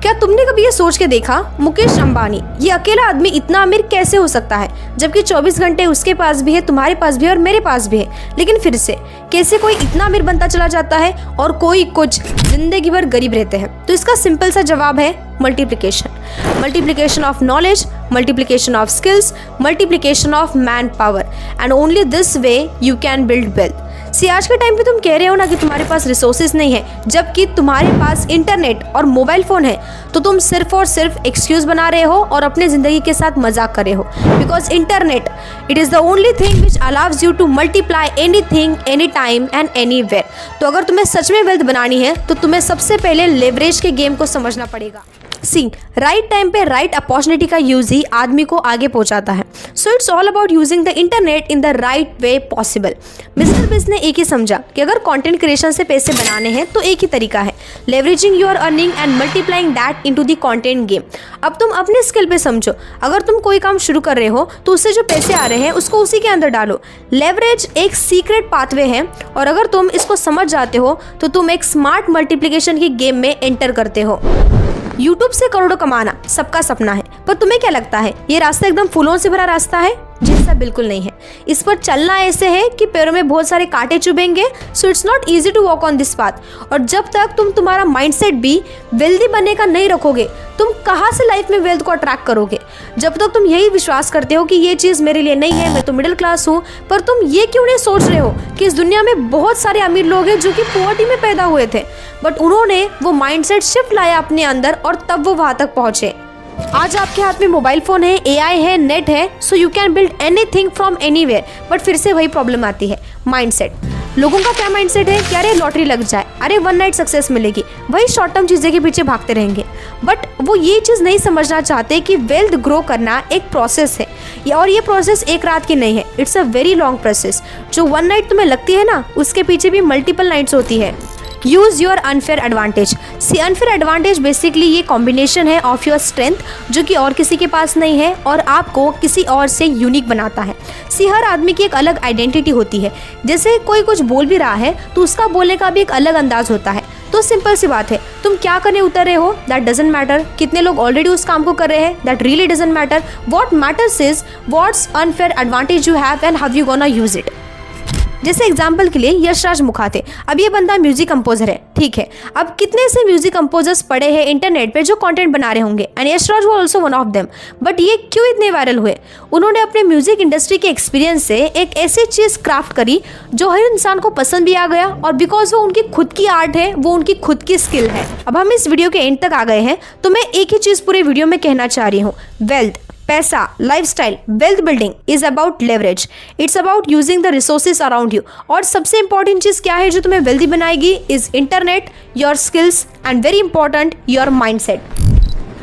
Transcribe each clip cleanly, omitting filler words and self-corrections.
क्या तुमने कभी ये सोच के देखा, मुकेश अंबानी ये अकेला आदमी इतना अमीर कैसे हो सकता है, जबकि 24 घंटे उसके पास भी है, तुम्हारे पास भी है और मेरे पास भी है। लेकिन फिर से कैसे कोई इतना अमीर बनता चला जाता है और कोई कुछ जिंदगी भर गरीब रहते हैं? तो इसका सिंपल सा जवाब है multiplication of knowledge, multiplication of skills, multiplication of man power, and only this way you can build wealth. आज के टाइम पे तुम कह रहे हो ना कि तुम्हारे पास रिसोर्सेज नहीं है, जबकि तुम्हारे पास इंटरनेट और मोबाइल फोन है, तो तुम सिर्फ और सिर्फ एक्सक्यूज बना रहे हो और अपने जिंदगी के साथ मजाक कर रहे हो। Because internet it is the only thing which allows you to multiply anything, any time and anywhere. तो अगर तुम्हें सच में वेल्थ बनानी है तो तुम्हें सबसे पहले लेवरेज के गेम को समझना पड़ेगा। राइट टाइम पे राइट अपॉर्चुनिटी का यूज ही आदमी को आगे पहुंचाता है। So it's all about using the internet in the right way possible. Mister बिज ने एक ही समझा कि अगर कंटेंट क्रिएशन से पैसे बनाने हैं तो एक ही तरीका है, leveraging your earning and multiplying that into the content game. अब तुम अपने स्किल पे समझो, अगर तुम कोई काम शुरू कर रहे हो तो उससे जो पैसे आ रहे हैं उसको उसी के अंदर डालो। लेवरेज एक सीक्रेट पाथवे है और अगर तुम इसको समझ जाते हो तो तुम एक स्मार्ट मल्टीप्लिकेशन की गेम में एंटर करते हो। YouTube से करोड़ों कमाना सबका सपना है, पर तुम्हें क्या लगता है ये रास्ता एकदम फूलों से भरा रास्ता है? जी ऐसा बिल्कुल नहीं है। इस पर चलना ऐसे है कि पैरों में बहुत सारे कांटे चुभेंगे। So it's not easy to walk on this path. और जब तक तुम तुम्हारा माइंडसेट भी वेल्दी बनने का नहीं रखोगे, तुम कहाँ से लाइफ में वेल्थ को अट्रैक्ट करोगे? जब तक तुम यही विश्वास करते हो कि ये चीज़ मेरे लिए नहीं है, मैं तो मिडिल क्लास हूँ, पर तुम ये क्यों नहीं सोच रहे हो कि इस दुनिया में बहुत सारे अमीर लोग हैं जो कि पॉवर्टी में पैदा हुए थे, बट उन्होंने वो माइंडसेट शिफ्ट लाया अपने अंदर और तब वो वहाँ तक पहुँचे। आज आपके हाथ में मोबाइल फोन है, AI है, नेट है, so you can build anything from anywhere. But फिर से वही प्रॉब्लम आती है, माइंडसेट। लोगों का क्या माइंडसेट है कि अरे लॉटरी लग जाए, अरे वन नाइट सक्सेस मिलेगी, वही शॉर्ट टर्म चीज़ें के पीछे भागते रहेंगे। बट वो ये चीज़ नहीं समझना चाहते कि वेल्थ ग्रो करना एक प्रोसेस है, और ये प्रोसेस एक रात की नहीं है, it's a very long process. जो वन नाइट तुम्हें लगती है ना, उसके पीछे भी मल्टीपल नाइट्स होती है। Use your unfair advantage. Unfair advantage basically ये कॉम्बिनेशन है ऑफ योर स्ट्रेंथ जो कि और किसी के पास नहीं है और आपको किसी और से यूनिक बनाता है। हर आदमी की एक अलग आइडेंटिटी होती है। जैसे कोई कुछ बोल भी रहा है तो उसका बोलने का भी एक अलग अंदाज होता है। तो सिंपल सी बात है, तुम क्या करने उतर रहे हो दैट डजंट मैटर। कितने लोग ऑलरेडी उस काम को कर रहे हैं that really doesn't matter. What matters is what's unfair advantage you have and how you gonna use it. जैसे एग्जाम्पल के लिए यशराज मुखाते, अब ये बंदा म्यूजिक कंपोजर है, ठीक है। अब कितने से म्यूजिक कंपोजर्स पड़े हैं इंटरनेट पे जो कंटेंट बना रहे होंगे, एंड यशराज वो also one of them. But ये क्यों इतने वायरल हुए? उन्होंने अपने म्यूजिक इंडस्ट्री के एक्सपीरियंस से एक ऐसी चीज़ क्राफ्ट करी जो हर इंसान को पसंद भी आ गया, और बिकॉज वो उनकी खुद की आर्ट है, वो उनकी खुद की स्किल है। अब हम इस वीडियो के एंड तक आ गए हैं, तो मैं एक ही चीज़ पूरे वीडियो में कहना चाह रही हूँ, वेल्थ, पैसा, lifestyle, wealth building is about leverage. It's about using the resources around you. और सबसे इंपॉर्टेंट चीज क्या है जो तुम्हें वेल्दी बनाएगी is internet, your skills and very important your mindset.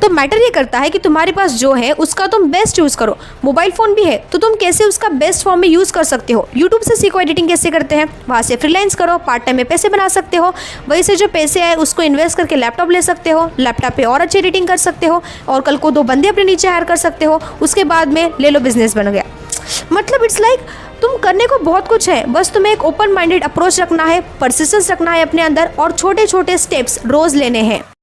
तो मैटर ये करता है कि तुम्हारे पास जो है उसका तुम बेस्ट यूज करो। मोबाइल फोन भी है तो तुम कैसे उसका बेस्ट फॉर्म में यूज कर सकते हो। यूट्यूब से सीखो एडिटिंग कैसे करते हैं, वहाँ से फ्रीलांस करो, पार्ट टाइम में पैसे बना सकते हो। वहीं से जो पैसे आए उसको इन्वेस्ट करके लैपटॉप ले सकते हो, लैपटॉप पे और अच्छी एडिटिंग कर सकते हो, और कल को 2 बंदे अपने नीचे हायर कर सकते हो। उसके बाद में ले लो बिजनेस बन गया। मतलब इट्स लाइक तुम करने को बहुत कुछ है, बस तुम्हें एक ओपन माइंडेड अप्रोच रखना है, परसिस्टेंस रखना है अपने अंदर, और छोटे छोटे स्टेप्स रोज लेने हैं।